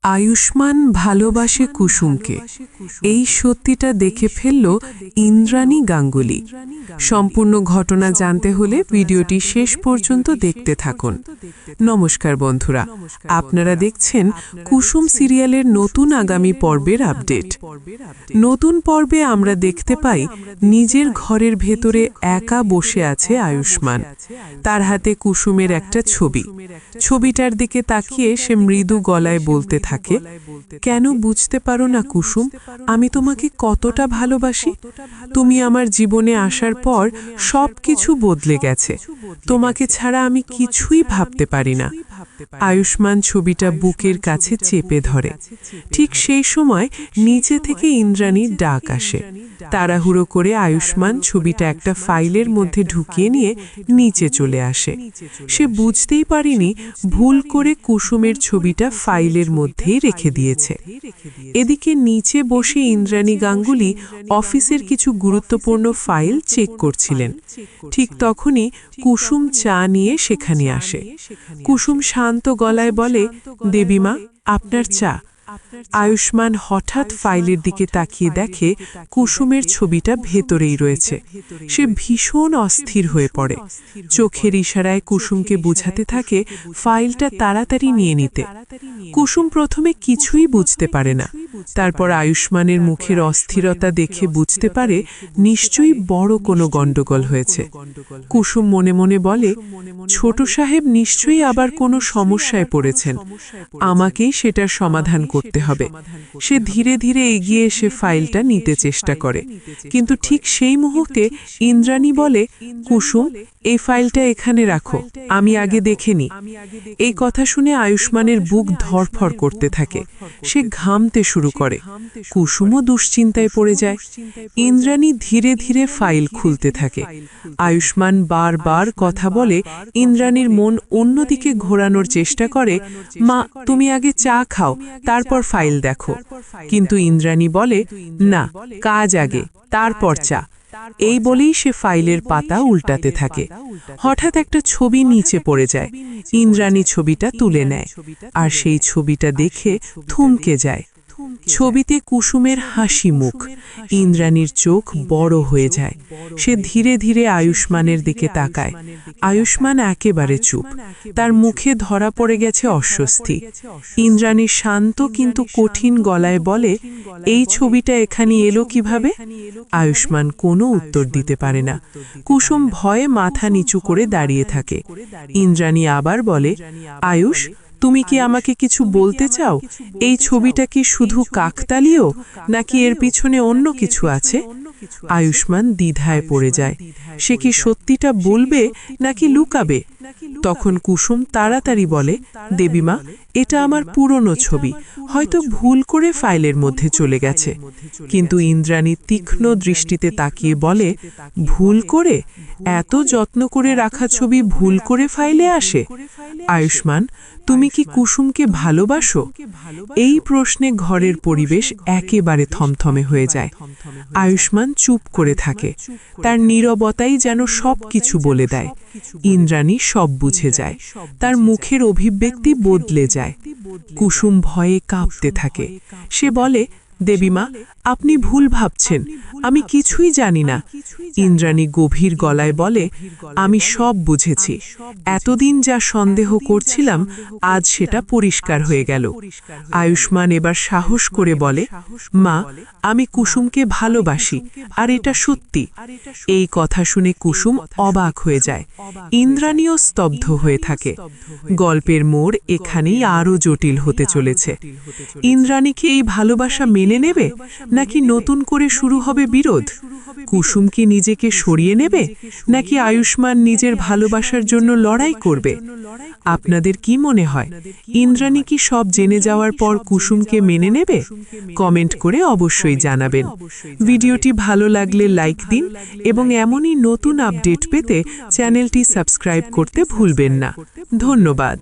আয়ুষ্মান ভালোবাসে কুসুমকে, এই সত্যিটা দেখে ফেলল ইন্দ্রাণী গাঙ্গুলি। সম্পূর্ণ ঘটনা জানতে হলে ভিডিওটি শেষ পর্যন্ত দেখতে থাকুন। নমস্কার বন্ধুরা, আপনারা দেখছেন কুসুম সিরিয়ালের নতুন আগামী পর্বের আপডেট। নতুন পর্বে আমরা দেখতে পাই নিজের ঘরের ভেতরে একা বসে আছে আয়ুষ্মান। তার হাতে কুসুমের একটা ছবি। ছবিটার দিকে তাকিয়ে সে মৃদু গলায় বলতে থাকে, কেন বুঝতে পারো না কুসুম, আমি তোমাকে কতটা ভালোবাসি। তুমি আমার জীবনে আসার পর সব কিছু বদলে গেছে। তোমাকে ছাড়া আমি কিছুই ভাবতে পারি না। আয়ুষ্মান ছবিটা বুকের কাছে চেপে ধরে। ঠিক সেই সময় নিচে থেকে ইন্দ্রাণীর ডাক আসে। তাড়াহুড়ো করে আয়ুষ্মান ছবিটা একটা ফাইলের মধ্যে ঢুকিয়ে নিয়ে নিচে চলে আসে। সে বুঝতেই পারেনি ভুল করে কুসুমের ছবিটা ফাইলের মধ্যেই রেখে দিয়েছে। এদিকে নিচে বসে ইন্দ্রাণী গাঙ্গুলি অফিসের কিছু গুরুত্বপূর্ণ ফাইল চেক করছিলেন। ঠিক তখনই কুসুম চা নিয়ে সেখানে আসে। কুসুম শান্ত গলায় বলে, দেবীমা, আপনার চা। আয়ুষ্মান হঠাৎ ফাইলের দিকে তাকিয়ে দেখে কুসুমের ছবিটা ভেতরেই রয়েছে। সে ভীষণ অস্থির হয়ে পড়ে। চোখের ইশারায় কুসুমকে বোঝাতে থাকে ফাইলটা তাড়াতাড়ি নিয়ে নিতে। কুসুম প্রথমে কিছুই বুঝতে পারে না। তারপর আয়ুষ্মানের মুখের অস্থিরতা দেখে বুঝতে পারে নিশ্চয়ই বড় কোনো গন্ডগোল হয়েছে। কুসুম মনে মনে বলে, ছোট সাহেব নিশ্চয়ই আবার কোনো সমস্যায় পড়েছেন। আমাকেই সেটার সমাধান করতে হবে। সে ধীরে ধীরে এগিয়ে এসে ফাইলটা নিতে চেষ্টা করে, কিন্তু ঠিক সেই মুহূর্তে ইন্দ্রাণী বলে, কুসুম, এই ফাইলটা এখানে রাখো, আমি আগে দেখে নিই। এই কথা শুনে আয়ুষ্মানের বুক ধড়ফড় করতে থাকে। সে ঘামতে শুরু করে। কুসুমও দুশ্চিন্তায় পড়ে যায়। ইন্দ্রাণী ধীরে ধীরে ফাইল খুলতে থাকে। আয়ুষ্মান বারবার কথা বলে ইন্দ্রাণীর মন অন্যদিকে ঘোরানোর চেষ্টা করে, মা, তুমি আগে চা খাও, তারপর ফাইল দেখো। কিন্তু ইন্দ্রাণী বলে, না, কাজ আগে, তারপর চা। এই বলেই সে ফাইলের পাতা উল্টাতে থাকে। হঠাৎ একটা ছবি নিচে পড়ে যায়। ইন্দ্রাণী ছবিটা তুলে নেয়, আর সেই ছবিটা দেখে থমকে যায়। ছবিতে কুসুমের হাসি মুখ। ইন্দ্রাণীর চোখ বড় হয়ে যায়। সে ধীরে ধীরে আয়ুষ্মানের দিকে তাকায়। আয়ুষ্মান একেবারে চুপ। তার মুখে ধরা পড়ে গেছে অস্বস্তি। ইন্দ্রাণী শান্ত কিন্তু কঠিন গলায় বলে, এই ছবিটা এখানে এলো কিভাবে? আয়ুষ্মান কোনো উত্তর দিতে পারে না। কুসুম ভয়ে মাথা নিচু করে দাঁড়িয়ে থাকে। ইন্দ্রাণী আবার বলে, আয়ুষ, তুমি কি আমাকে কিছু বলতে চাও? এই ছবিটা কি শুধু কাকতালীয়, নাকি এর পিছনে অন্য কিছু আছে? আয়ুষ্মান দ্বিধায় পড়ে যায়। সে কি সত্যিটা বলবে নাকি লুকাবে? তখন কুসুম তাড়াতাড়ি বলে, দেবীমা, এটা আমার পুরনো ছবি, হয়তো ভুল করে ফাইলের মধ্যে চলে গেছে। কিন্তু ইন্দ্রাণী তীক্ষ্ণ দৃষ্টিতে তাকিয়ে বলে, ভুল করে? এত যত্ন করে রাখা ছবি ভুল করে ফাইলে আসে? আয়ুষ্মান, তুমি কি কুসুমকে ভালোবাসো? এই প্রশ্নে ঘরের পরিবেশ একেবারে থমথমে হয়ে যায়। আয়ুষ্মান চুপ করে থাকে। তার নীরবতাই যেন সবকিছু বলে দেয়। ইন্দ্রাণী সব বুঝে যায়। তার মুখের অভিব্যক্তি বদলে যায়। কুসুম ভয়ে কাঁপতে থাকে। সে বলে, দেবীমা, আপনি ভুল ভাবছেন, আমি কিছুই জানি না। ইন্দ্রাণী গভীর গলায় বলে, আমি সব বুঝেছি। এতদিন যা সন্দেহ করছিলাম, আজ সেটা পরিষ্কার হয়ে গেল। আয়ুষ্মান এবার সাহস করে বলে, মা, আমি কুসুমকে ভালোবাসি, আর এটা সত্যি। এই কথা শুনে কুসুম অবাক হয়ে যায়। ইন্দ্রাণীও স্তব্ধ হয়ে থাকে। গল্পের মোড় এখানেই আরও জটিল হতে চলেছে। ইন্দ্রাণী কি এই ভালোবাসা মেনে নেবে, নাকি নতুন করে শুরু হবে বিরোধ? কুসুম কি নিজেকে সরিয়ে নেবে, নাকি আয়ুষ্মান নিজের ভালোবাসার জন্য লড়াই করবে? আপনাদের কি মনে হয়, ইন্দ্রাণী কি সব জেনে যাওয়ার পর কুসুমকে মেনে নেবে? কমেন্ট করে অবশ্যই জানাবেন। ভিডিওটি ভালো লাগলে লাইক দিন এবং এমনই নতুন আপডেট পেতে চ্যানেলটি সাবস্ক্রাইব করতে ভুলবেন না। ধন্যবাদ।